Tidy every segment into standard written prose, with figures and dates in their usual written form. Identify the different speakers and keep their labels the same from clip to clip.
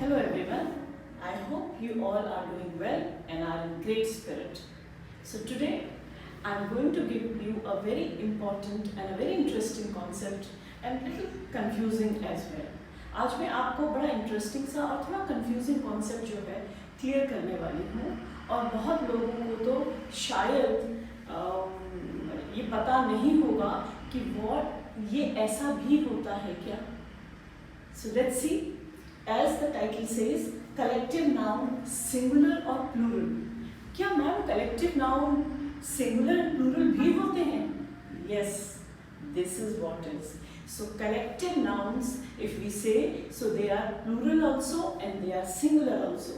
Speaker 1: Hello everyone, I hope you all are doing well and are in great spirit. So today I am going to give you a very important and a very interesting concept and little confusing as well. आज मैं आपको बड़ा interesting सा और थोड़ा confusing concept जो है clear करने वाली हूँ और बहुत लोगों को तो शायद ये पता नहीं होगा कि ये ऐसा भी होता है क्या. So let's see. As the title says, collective noun singular or plural. क्या ma'am collective noun singular and plural भी होते हैं? Yes, this is what is. So collective nouns, if we say, so they are plural also and they are singular also.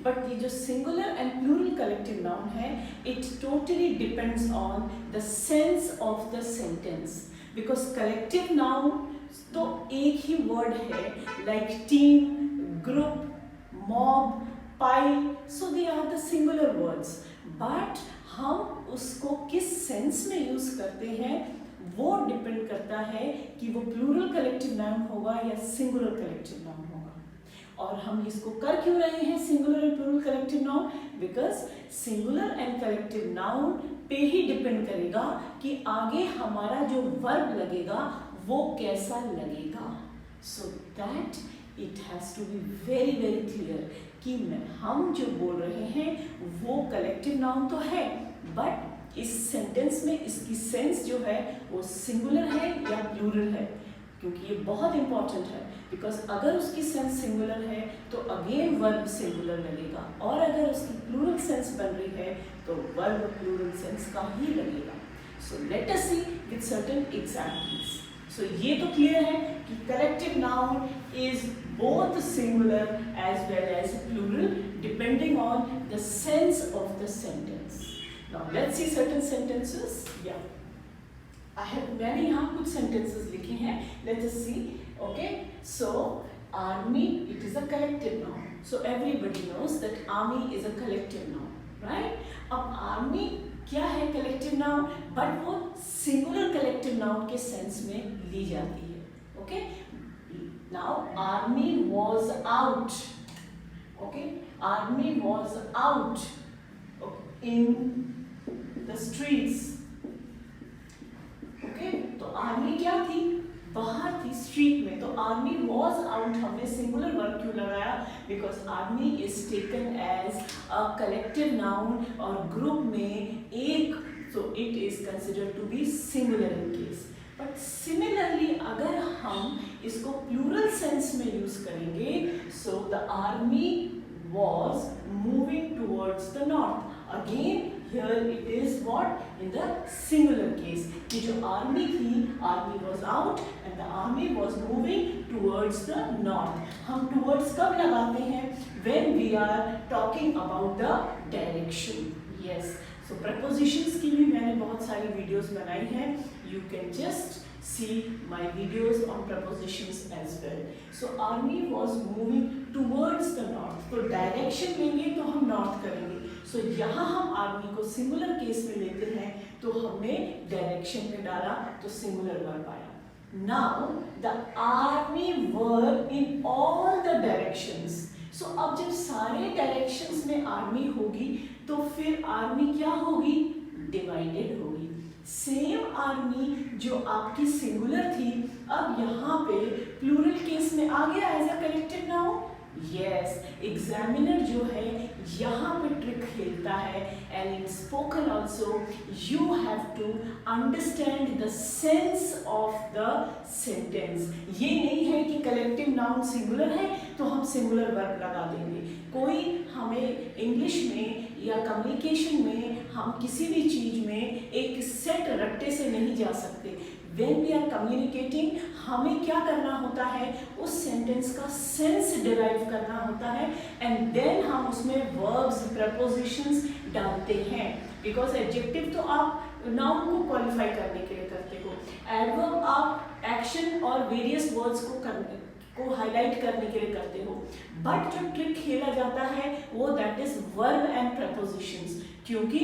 Speaker 1: But ये जो singular and plural collective noun है, it totally depends on the sense of the sentence. Because collective noun तो एक ही word है, like team, group, mob, pile, so they are the singular words. But हम उसको किस sense में use करते हैं वो डिपेंड करता है कि वो प्लूरल कलेक्टिव नाउन होगा या सिंगुलर कलेक्टिव नाउन होगा. और हम इसको कर क्यों रहे हैं singular and plural collective noun? Because singular and collective noun पे ही डिपेंड करेगा कि आगे हमारा जो वर्ब लगेगा वो कैसा लगेगा. So that it has to be very very clear कि हम जो बोल रहे हैं वो कलेक्टिव नाउन तो है, बट इस सेंटेंस में इसकी सेंस जो है वो सिंगुलर है या प्लूरल है, क्योंकि ये बहुत इंपॉर्टेंट है. बिकॉज अगर उसकी सेंस सिंगुलर है तो अगेन वर्ब सिंगुलर लगेगा, और अगर उसकी प्लूरल सेंस बन रही है तो वर्ब प्लूरल सेंस का ही लगेगा. So let us see with certain examples. So ये तो क्लियर है कि collective noun is both singular as well as plural depending on the sense of the sentence. Now let's see certain sentences. Yeah, मैंने यहाँ कुछ sentences लिखी हैं. Let us see. Okay, so army, it is a collective noun. So everybody knows that army is a collective noun, right? अब army क्या है collective noun, but वो singular collective noun के sense में ली जाती है. Okay. Now army was out. Okay, army was out in the streets. Okay, तो army क्या थी? बाहर थी, स्ट्रीट में. तो army was out हमने सिंगुलर वर्ब क्यों लगाया? Because army is taken as a collective noun और ग्रुप में एक, so it is considered to be singular in case. But similarly अगर हम इसको प्लूरल सेंस में यूज करेंगे, so the army was moving towards the north. Again here it is what in the singular case. ये जो army थी, army was out and the army was moving towards the north. हम towards कब लगाते हैं? When we are talking about the direction. Yes, so prepositions की भी मैंने बहुत सारी वीडियोस बनाई हैं. You can just see my videos on prepositions as well. So army was moving towards the north. तो direction लेंगे तो हम north करेंगे. So यहाँ हम army को singular case में लेते हैं तो हमने direction में डाला तो singular verb आया. Now the army were in all the directions. So अब जब सारे directions में army होगी तो फिर army क्या होगी? Divided होगी. सेम आर्मी जो आपकी सिंगुलर थी अब यहाँ पे प्लूरल केस में आ गया as a collective noun. Yes, examiner जो है यहाँ पे ट्रिक खेलता है and in spoken also you have to understand the sense of the sentence. ये नहीं है कि कलेक्टिव नाउन सिंगुलर है तो हम सिंगुलर वर्ब लगा देंगे. कोई हमें इंग्लिश में या कम्युनिकेशन में हम किसी भी चीज में एक सेट रट्टे से नहीं जा सकते. When we are communicating, हमें क्या करना होता है? उस सेंटेंस का सेंस डिराइव करना होता है एंड देन हम उसमें वर्ब्स, प्रपोजिशंस डालते हैं. बिकॉज एडजेक्टिव तो आप नाउन को क्वालिफाई करने के लिए करते हो, एडवर्ब आप एक्शन और वेरियस वर्ड्स को हाईलाइट करने के लिए करते हो. बट जो ट्रिक खेला जाता है वो that is verb and propositions, क्योंकि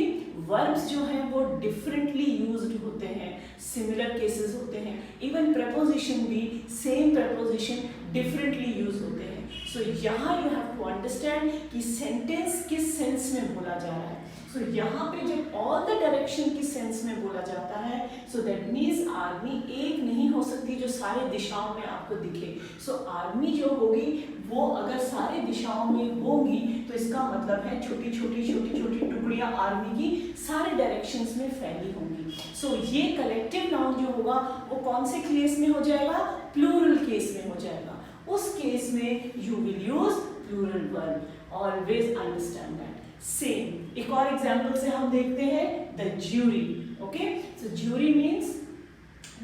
Speaker 1: वर्ब्स जो हैं वो डिफरेंटली यूज्ड होते हैं, सिमिलर केसेस होते हैं. इवन प्रपोजिशन भी सेम प्रपोजिशन डिफरेंटली यूज होते हैं. सो यहाँ यू हैव टू अंडरस्टैंड कि सेंटेंस किस सेंस में बोला जा रहा है. सो यहाँ पे जब ऑल द डायरेक्शन की सेंस में बोला जाता है, सो दैट मीन्स आर्मी एक नहीं हो सकती जो सारे दिशाओं में आपको दिखे. सो आर्मी जो होगी वो अगर सारी दिशाओं में होगी तो इसका मतलब है छोटी छोटी टुकड़ियां आर्मी की सारे डायरेक्शंस में फैली होंगी. सो ये कलेक्टिव नाउन जो होगा वो कौन से केस में हो जाएगा? प्लूरल केस में हो जाएगा. उस केस में you will use plural verb. Always understand that. Same एक और एग्जाम्पल से हम देखते हैं the jury. Okay, so jury means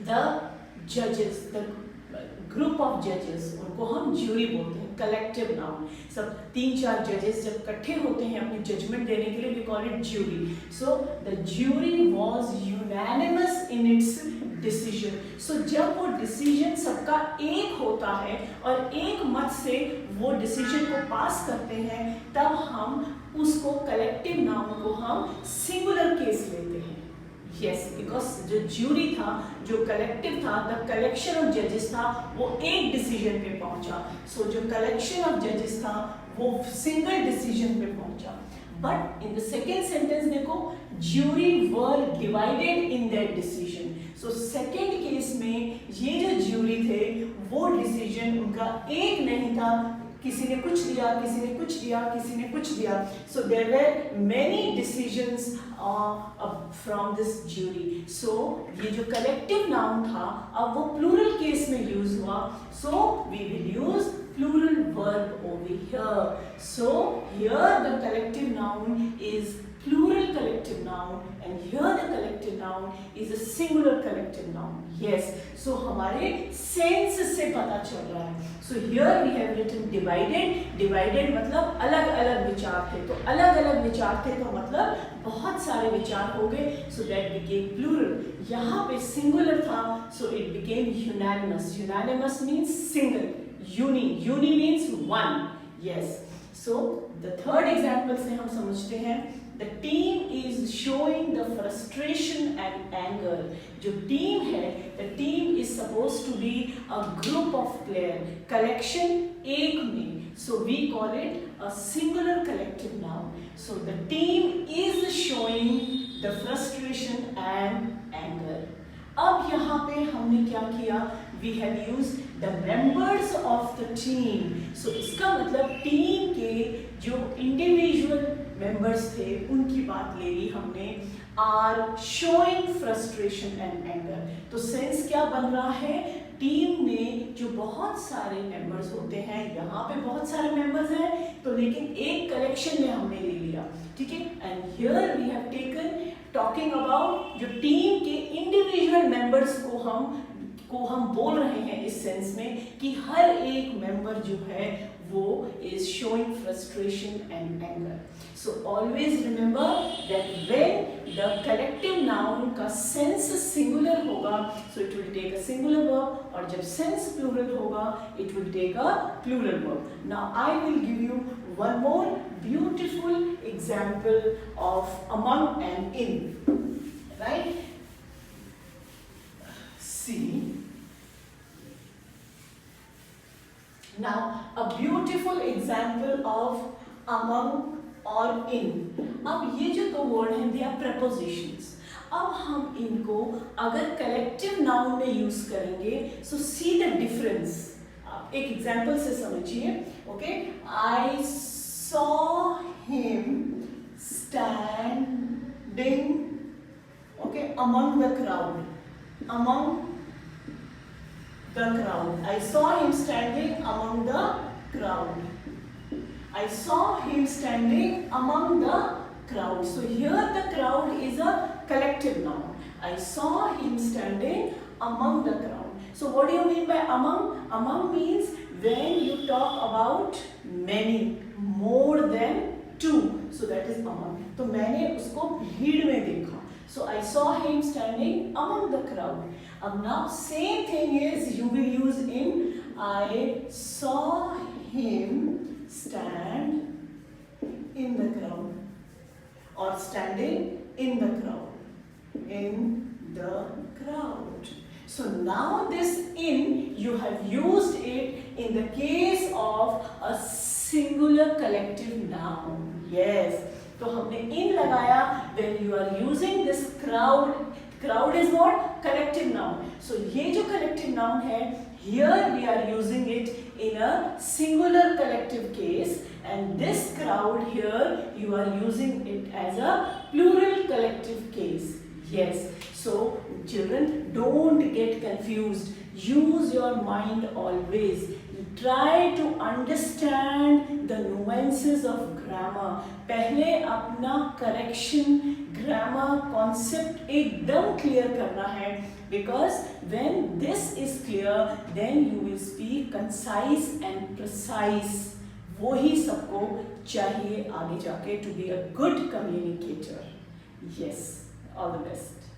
Speaker 1: the जजेस, द ग्रुप ऑफ जजेस, उनको हम ज्यूरी बोलते हैं. Collective noun. सब 3-4 जजेस जब इकट्ठे होते हैं अपनी जजमेंट देने के लिए, we call it jury. So the jury was unanimous in its decision. So जब वो डिसीजन सबका एक होता है और एक मत से वो डिसीजन को पास करते हैं, तब हम उसको कलेक्टिव नाउन को हम सिंगुलर केस लेते हैं. यस, बिकॉज जो ज्यूरी था, जो कलेक्टिव था, द कलेक्शन ऑफ जजेस था, वो एक डिसीजन पे पहुंचा. सो जो कलेक्शन ऑफ जजेस था वो सिंगल डिसीजन पे पहुंचा. But in the second sentence देखो, jury were divided in that decision. So second case में ये जो ज्यूरी थे वो डिसीजन उनका एक नहीं था, किसी ने कुछ दिया, किसी ने कुछ दिया, किसी ने कुछ दिया. So there were many decisions from this jury. So ये जो कलेक्टिव नाउन था अब वो प्लूरल केस में यूज हुआ. So we will use plural verb over here. So here the collective noun is plural collective noun and here the collective noun is a singular collective noun. Yes, so हमारे sense से पता चल रहा है. So here we have written divided. Divided मतलब अलग अलग विचार थे, तो अलग अलग विचार थे तो मतलब बहुत सारे विचार हो गए. So that became plural. यहाँ पे singular था, so it became unanimous. Unanimous means single. Uni means one. Yes. So the third example से हम समझते हैं, the team is showing the frustration and anger. जो team है, the team is supposed to be a group of player. Collection एक में. So we call it a singular collective noun. So the team is showing the frustration and anger. अब यहाँ पे हमने क्या किया? We have used the members of the team. So इसका मतलब टीम के जो इंडिविजुअल मेंबर्स थे उनकी बात ले ली हमने. Are showing frustration and anger. तो सेंस क्या बन रहा है? टीम में जो बहुत सारे मेंबर्स होते हैं, यहाँ पे बहुत सारे मेंबर्स हैं तो लेकिन एक कलेक्शन में हमने ले लिया. ठीक है. And here we have taken talking about जो टीम के इंडिविजुअल मेंबर्स को हम बोल रहे हैं इस सेंस में कि हर एक मेंबर जो है वो is showing frustration and anger. So always remember that when the collective noun का सेंस सिंगुलर होगा so it will take a singular verb, और जब सेंस प्लूरल होगा it will take a plural verb. Now I will give you one more beautiful example of among and in. Right? See, now a beautiful example of among or in. अब ये जो दो word हैं they are prepositions. अब हम इनको अगर collective noun में यूज करेंगे so see the difference. आप एक एग्जाम्पल से समझिए. Okay, I saw him standing okay among the crowd. Among the crowd. I saw him standing among the crowd. I saw him standing among the crowd. So here the crowd is a collective noun. I saw him standing among the crowd. So what do you mean by among? Among means when you talk about many, more than two. So that is among. तो मैंने उसको भीड़ में देखा. So I saw him standing among the crowd. Now same thing is you will use in. I saw him stand in the crowd or standing in the crowd. In the crowd. So now this in you have used it in the case of of a singular collective noun. Yes, तो हमने in लगाया when you are using this crowd. Crowd is what? Collective noun. So ये जो collective noun है, here we are using it in a singular collective case, and this crowd here you are using it as a plural collective case. Yes, so children, don't get confused. Use your mind always. Try to understand the nuances of grammar. पहले अपना correction grammar concept एकदम clear करना है, because when this is clear, then you will speak concise and precise. वो ही सबको चाहिए आगे जाके to be a good communicator. Yes, all the best.